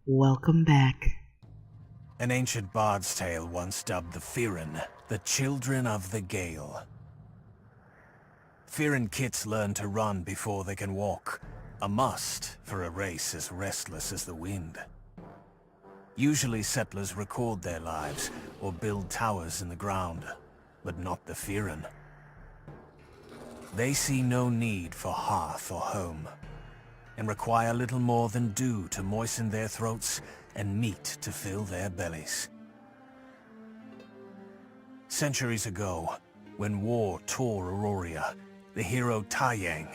Welcome back. An ancient bard's tale once dubbed the Firen, the children of the Gale. Firen kits learn to run before they can walk, a must for a race as restless as the wind. Usually settlers record their lives or build towers in the ground, but not the Firen. They see no need for hearth or home, and require little more than dew to moisten their throats and meat to fill their bellies. Centuries ago, when war tore Auroria, the hero Tyme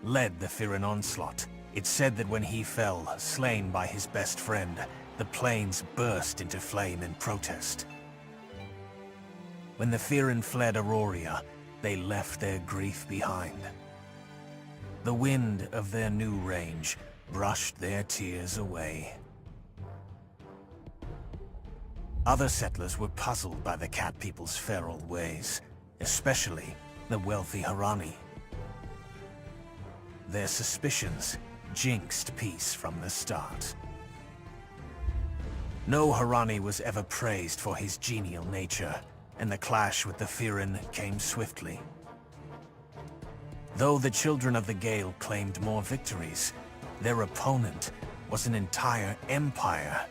led the Firen onslaught. It's said that when he fell, slain by his best friend, the plains burst into flame in protest. When the Firen fled Auroria, they left their grief behind. The wind of their new range brushed their tears away. Other settlers were puzzled by the cat people's feral ways, especially the wealthy Harani. Their suspicions jinxed peace from the start. No Harani was ever praised for his genial nature, and the clash with the Firen came swiftly. Though the children of the Gale claimed more victories, their opponent was an entire empire,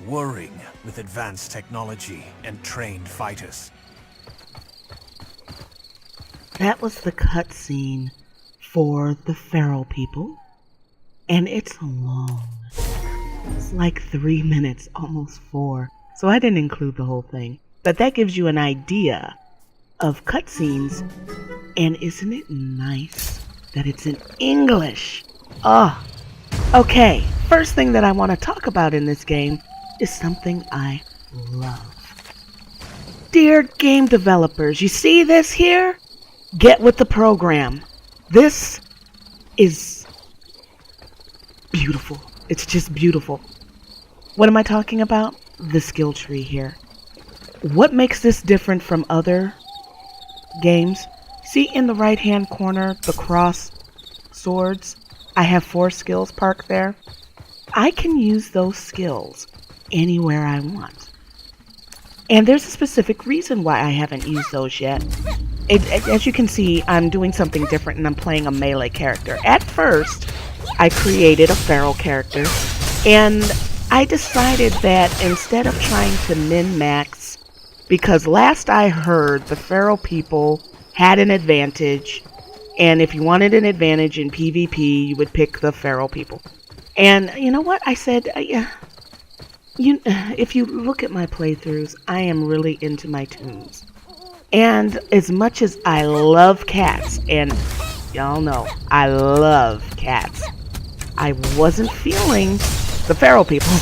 warring with advanced technology and trained fighters. That was the cutscene for the feral people, and it's long. It's like 3 minutes, almost 4, so I didn't include the whole thing. But that gives you an idea of cutscenes, and isn't it nice that it's in English? Okay, first thing that I want to talk about in this game is something I love. Dear game developers, you see this here? Get with the program. This is beautiful. It's just beautiful. What am I talking about? The skill tree here. What makes this different from other games? See in the right hand corner, the cross swords? I have 4 skills parked there. I can use those skills anywhere I want. And there's a specific reason why I haven't used those yet. As you can see, I'm doing something different and I'm playing a melee character. At first, I created a feral character, and I decided that instead of trying to min-max, because last I heard, the feral people had an advantage, and if you wanted an advantage in PvP, you would pick the feral people. And you know what? I said, if you look at my playthroughs, I am really into my tunes. And as much as I love cats, and y'all know I love cats, I wasn't feeling the feral people.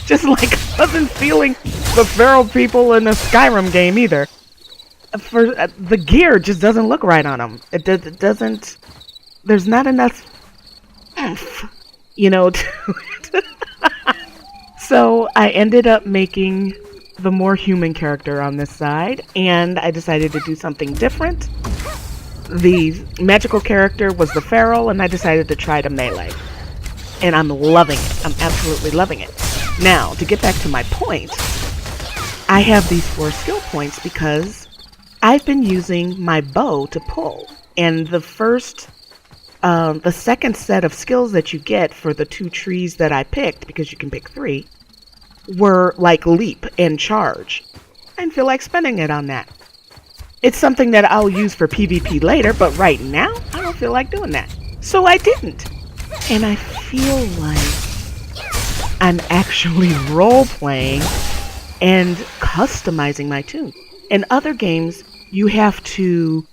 Just like I wasn't feeling the feral people in the Skyrim game either. The gear just doesn't look right on them. It doesn't. There's not enough oomph, to it. So I ended up making the more human character on this side, and I decided to do something different. The magical character was the feral, and I decided to try to melee. And I'm loving it. I'm absolutely loving it. Now, to get back to my point, I have these 4 skill points because I've been using my bow to pull. And the second set of skills that you get for the 2 trees that I picked, because you can pick 3, were like leap and charge. I didn't feel like spending it on that. It's something that I'll use for PvP later, but right now, I don't feel like doing that. So I didn't. And I feel like I'm actually role-playing and customizing my tune. In other games, you have to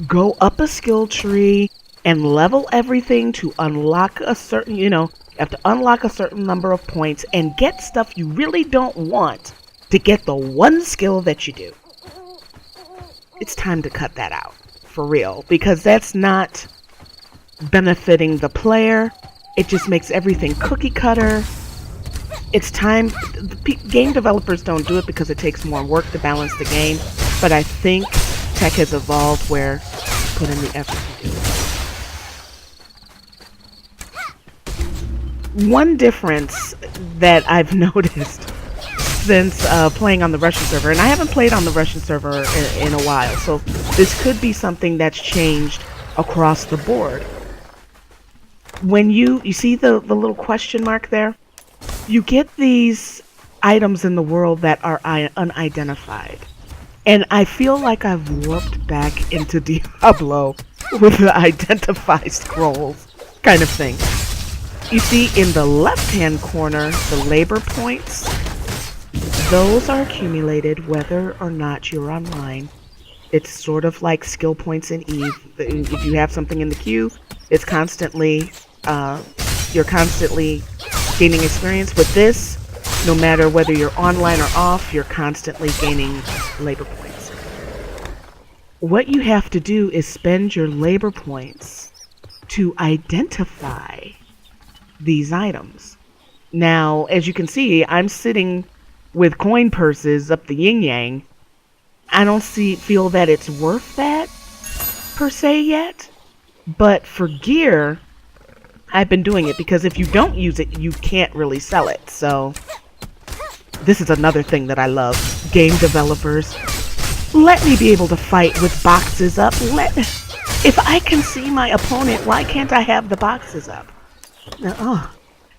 go up a skill tree and level everything to unlock a certain, you have to unlock a certain number of points and get stuff you really don't want to get the one skill that you do. It's time to cut that out, for real, because that's not benefiting the player. It just makes everything cookie cutter. It's time. Game developers don't do it because it takes more work to balance the game, but I think tech has evolved where put in the effort to do it. One difference that I've noticed since playing on the Russian server, and I haven't played on the Russian server in a while, so this could be something that's changed across the board. When you see the little question mark there, you get these items in the world that are unidentified. And I feel like I've warped back into Diablo with the identify scrolls kind of thing. You see in the left-hand corner, the labor points, those are accumulated whether or not you're online. It's sort of like skill points in Eve. If you have something in the queue, it's constantly, you're constantly gaining experience. With this, no matter whether you're online or off, you're constantly gaining labor points. What you have to do is spend your labor points to identify these items. Now, as you can see, I'm sitting with coin purses up the yin-yang. I don't feel that it's worth that per se yet, but for gear, I've been doing it because if you don't use it, you can't really sell it. So this is another thing that I love. Game developers, let me be able to fight with boxes up. If I can see my opponent, why can't I have the boxes up?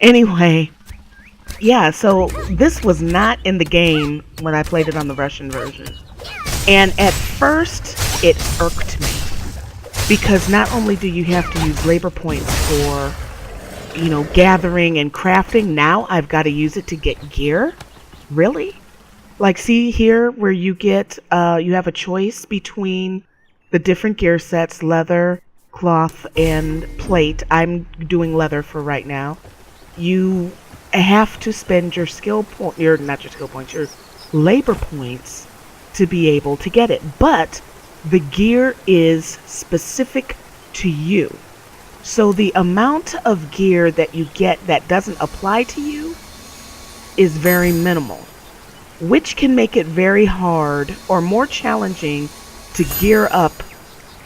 Anyway, yeah, so this was not in the game when I played it on the Russian version. And at first, it irked me. Because not only do you have to use labor points for, gathering and crafting, now I've got to use it to get gear? Really? Like, see here where you get, you have a choice between the different gear sets, leather, cloth, and plate. I'm doing leather for right now. You have to spend your your labor points to be able to get it. But the gear is specific to you. So the amount of gear that you get that doesn't apply to you is very minimal, which can make it very hard or more challenging to gear up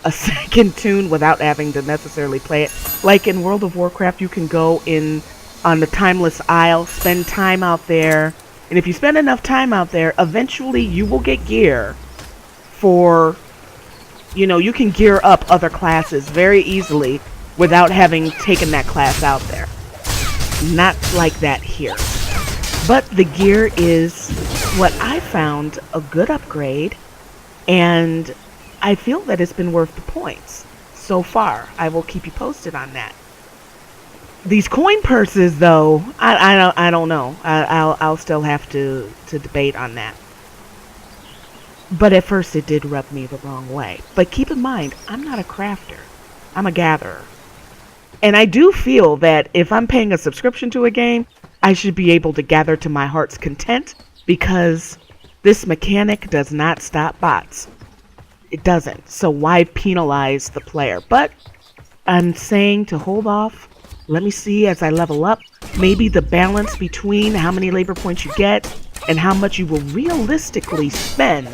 a second tune without having to necessarily play it. Like in World of Warcraft, you can go on the Timeless Isle, spend time out there, and if you spend enough time out there, eventually you will get gear for, you can gear up other classes very easily without having taken that class out there. Not like that here. But the gear is what I found a good upgrade, and I feel that it's been worth the points so far. I will keep you posted on that. These coin purses, though, I don't know. I'll still have to debate on that. But at first it did rub me the wrong way. But keep in mind, I'm not a crafter. I'm a gatherer. And I do feel that if I'm paying a subscription to a game, I should be able to gather to my heart's content, because this mechanic does not stop bots. It doesn't. So why penalize the player? But I'm saying to hold off. Let me see as I level up. Maybe the balance between how many labor points you get and how much you will realistically spend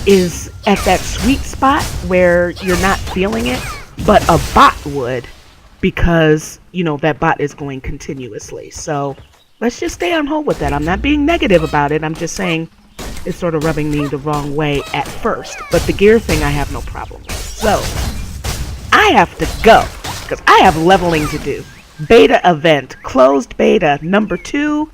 is at that sweet spot where you're not feeling it, but a bot would, because, that bot is going continuously. So let's just stay on hold with that. I'm not being negative about it. I'm just saying it's sort of rubbing me the wrong way at first. But the gear thing I have no problem with. So I have to go, because I have leveling to do. Beta event, closed beta, number 2.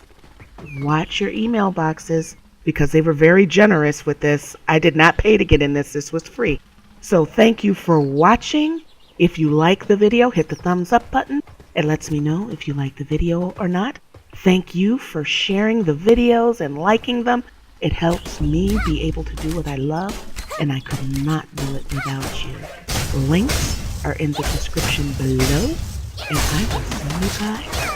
Watch your email boxes, because they were very generous with this. I did not pay to get in this. This was free. So thank you for watching. If you like the video, hit the thumbs up button. It lets me know if you like the video or not. Thank you for sharing the videos and liking them. It helps me be able to do what I love, and I could not do it without you. Links are in the description below, and I will see you guys